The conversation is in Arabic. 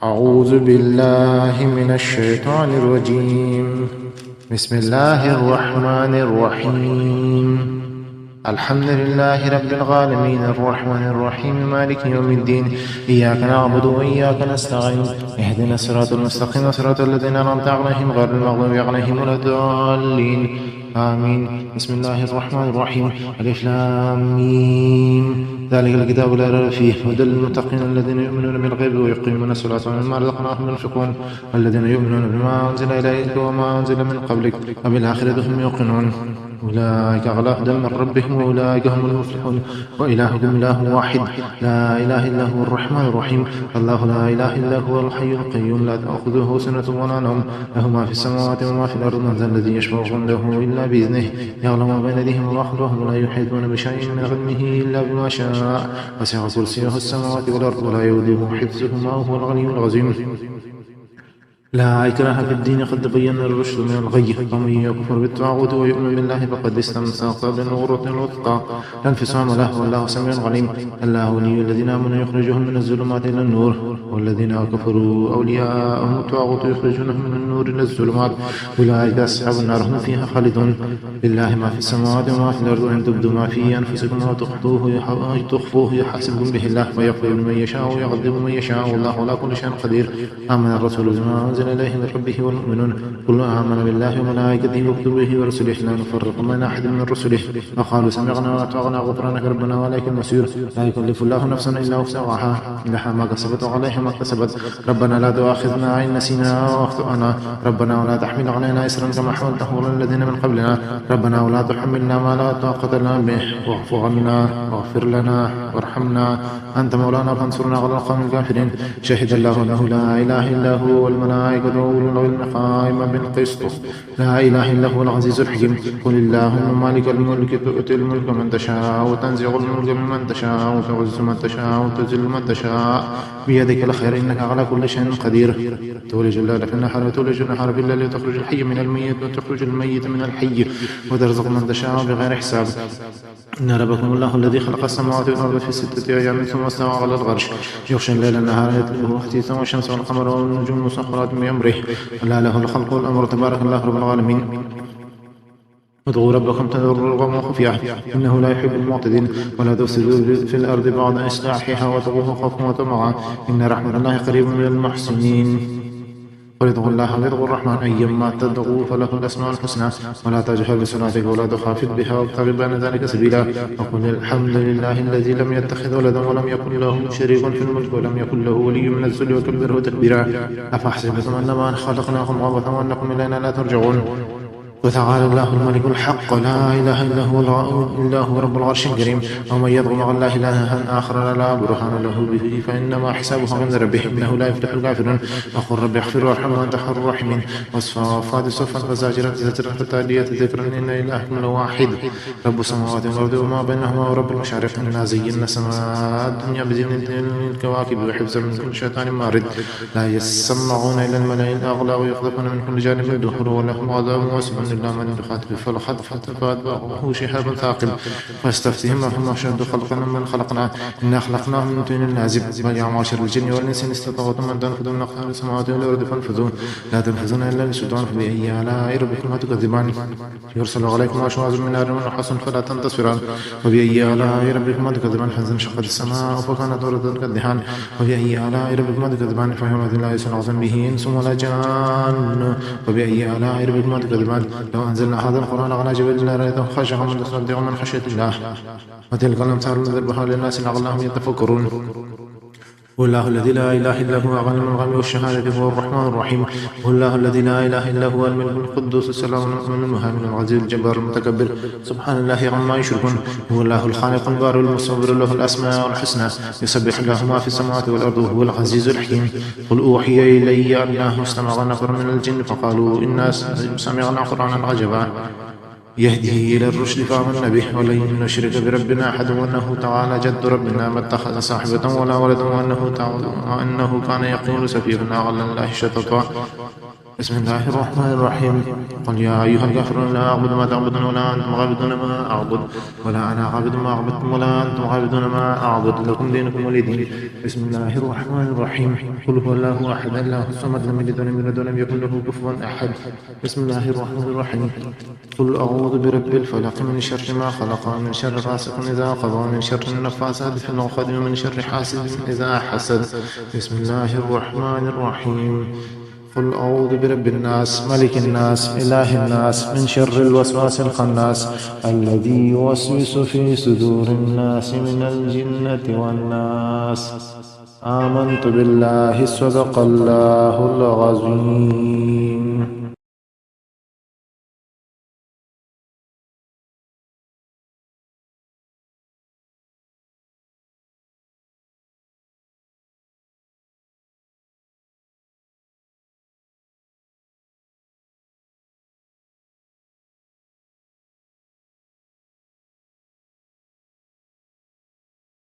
أعوذ بالله من الشيطان الرجيم. بسم الله الرحمن الرحيم. الحمد لله رب العالمين الرحمن الرحيم مالك يوم الدين. إياك نعبد وإياك نستعين. اهدنا الصراط المستقيم صراط الذين أنعمت عليهم غير المغضوب عليهم ولا الضالين آمين. بسم الله الرحمن الرحيم. ألف لام ميم. ذلك الكتاب لا ريب فيه هدى للمتقين الذين يؤمنون بالغيب ويقيمون الصلاة ومما رزقناهم ينفقون والذين يؤمنون بما أنزل إليك وما أنزل من قبلك وبالآخرة هم يوقنون أولئك على هدى من ربهم وأولئك هم المفلحون. وإلهكم إله واحد لا إله إلا هو الرحمن الرحيم. الله لا إله إلا هو الحي القيوم لا تأخذه سنة ولا نوم له ما في السماوات وما في الأرض من ذا الذي يشفع عنده إلا بإذنه يعلم ما بين أيديهم وما خلفهم ولا يحيطون بشيء من علمه إلا بما شاء وسع كرسيه السماوات والأرض ولا يؤوده حفظهما وهو العلي العظيم. لا إكراه في الدين قد تبين الرشد من الغي ومن يكفر بالطاغوت ويؤمن بالله فقد استمسك بالعروة الوثقى لا انفصام له والله سميع عليم. الله ولي الذين آمنوا يخرجهم من الظلمات إلى النور والذين كفروا أولياءهم الطاغوت يخرجونهم من النور إلى الظلمات أولئك أصحاب النار هم فيها خالدون. لله ما في السماوات وما في الأرض وإن تبدوا ما في أنفسكم وتخفوه يحاسبكم به الله ويغفر لمن يشاء ويعذب من يشاء والله على كل شيء قدير. آمن الرسول بما أنزل إليه من ربه والمؤمنون كل آمن بالله وملائكته وكتبه ورسله لا نفرق بين أحد من رسله وقالوا سمعنا وأطعنا غفرانك ربنا وإليك المصير. لا يكلف الله نفسا إلا وسعها لها ما كسبت وعليها ما اكتسبت. ربنا لا تؤاخذنا إن نسينا وأخطأنا ربنا ولا تحمل علينا إصرا كما حملته على الذين من قبلنا ربنا ولا تحملنا ما لا طاقة لنا به واعف عنا واغفر لنا وارحمنا أنت مولانا فانصرنا على القوم الكافرين. شهد الله أنه لا إله إلا هو والملائكة وأولو العلم قائما بالقسط لا إله إلا هو العزيز الحكيم. قل اللهم مالك الملك تؤتي الملك من تشاء وتنزع الملك ممن تشاء وتعز من تشاء وتذل من تشاء بيدك الخير إنك على كل شيء قدير. تولج الليل في النهار وتولج النهار في الليل وتخرج الحي من الميت وتخرج الميت من الحي وترزق من تشاء بغير حساب. إن ربكم الله الذي خلق السماوات والأرض في 6 أيام ثم استوى على العرش يغشي الليل النهار يطلبه حثيثا والشمس والقمر والنجوم مسخرات بأمره ألا له الخلق والأمر تبارك الله رب العالمين. ادعوا ربكم تضرعا وخفيا إنه لا يحب المعتدين ولا تفسدوا في الأرض بعد إصلاحها واتقوه خوفا وطمعا إن رحمة الله قريب من المحسنين. قل ادعوا الله وادعوا الرحمن أيما تدعوا فله الأسماء الحسنى ولا تجهر بصلاتك ولا تخافت بها وابتغ بين ذلك سبيلا. وقل الحمد لله الذي لم يتخذ ولدا ولم يكن له شريك في الملك ولم يكن له ولي من الذل وكبره تكبيرا. أفحسبتم أنما خلقناكم عبثا وأنكم إلينا لا ترجعون. وتعالى الله الملك الحق لا إله إلا هو رب العرش الكريم. ومن يدعو مع الله إلها آخر لا برهان له به فإنما حسابه عند ربه إنه لا يفلح الكافرون. وقل رب اغفر وارحم وأنت خير الراحمين. والصافات صفا فزاجرات زجرا فالتاليات ذكرا إن إلهكم لواحد رب السماوات والأرض وما بينهما ورب المشارق. إنا زينا السماء الدنيا بزينة الكواكب وحفظا من كل شيطان مارد لا يسمعون إلى الملأ الأعلى ويقذفون من كل جانب الدخول ولهم عذاب واسع إلا من يخاطب فلقد فأتبعه شهاب ثاقب. فاستفتهم هم أشد خلقا ممن خلقنا إنا خلقناهم من طين لازب. بل يا معشر الجن والإنس إن استطعتم أن تنفذوا من أقطار السماوات والأرض فانفذوا لا تنفذون إلا بسلطان فبأي آلاء ربكما تكذبان. يرسل عليكم أشواظ من نار ونحاس فلا تنتصران. وبأي آلاء ربكما تكذبان فانشقت السماء فكانت وردة كالدهان. وبأي آلاء ربكما تكذبان فيومئذ لا يستعاذ به إنس ولا جان. وبأي آلاء ربكما تكذبان لو أنزلنا هذا القرآن على جبل لرأيته خاشعا متصدعا من خشية الله. وتلك الأمثال نضربها للناس لعلهم يتفكرون. والله الذي لا إله إلا هو عالم الغيب والشهادة هو الرحمن الرحيم. والله الذي لا إله إلا هو الملك القدوس السلام المؤمن المهيمن العزيز الجبار المتكبر سبحان الله عما يشركون. هو الله الخالق البارئ المصور له الأسماء الحسنى يسبح له ما في السماوات والأرض وهو العزيز الحكيم. قل أوحي إلي أنه استمع نفر من الجن فقالوا إنا سمعنا قرآنا عجبا يهدي إلى الرشد فآمنا به ولن نشرك بربنا أحد وأنه تعالى جد ربنا ما اتخذ صاحبة ولا ولدا وأنه كان يقول سفيهنا على الله شططا. بسم الله الرحمن الرحيم. قل يا أيها الكافرون لا أعبد ما تعبدون ولا أنتم عابدون ما أعبد ولا أنا عابد ما عبدتم ولا أنتم عابدون ما أعبد لكم دينكم ولي دين. بسم الله الرحمن الرحيم. قل هو الله أحد الله الصمد لم يلد ولم يولد ولم يكن له كفوا أحد. بسم الله الرحمن الرحيم. قل أعوذ برب الفلق من شر ما خلق ومن شر غاسق إذا قضى ومن شر النفاثات في العقد ومن شر حاسد إذا حسد. بسم الله الرحمن الرحيم. قل أعوذ برب الناس ملك الناس إله الناس من شر الوسواس الخناس الذي يوسوس في صدور الناس من الجنة والناس. آمنت بالله صدق الله العظيم.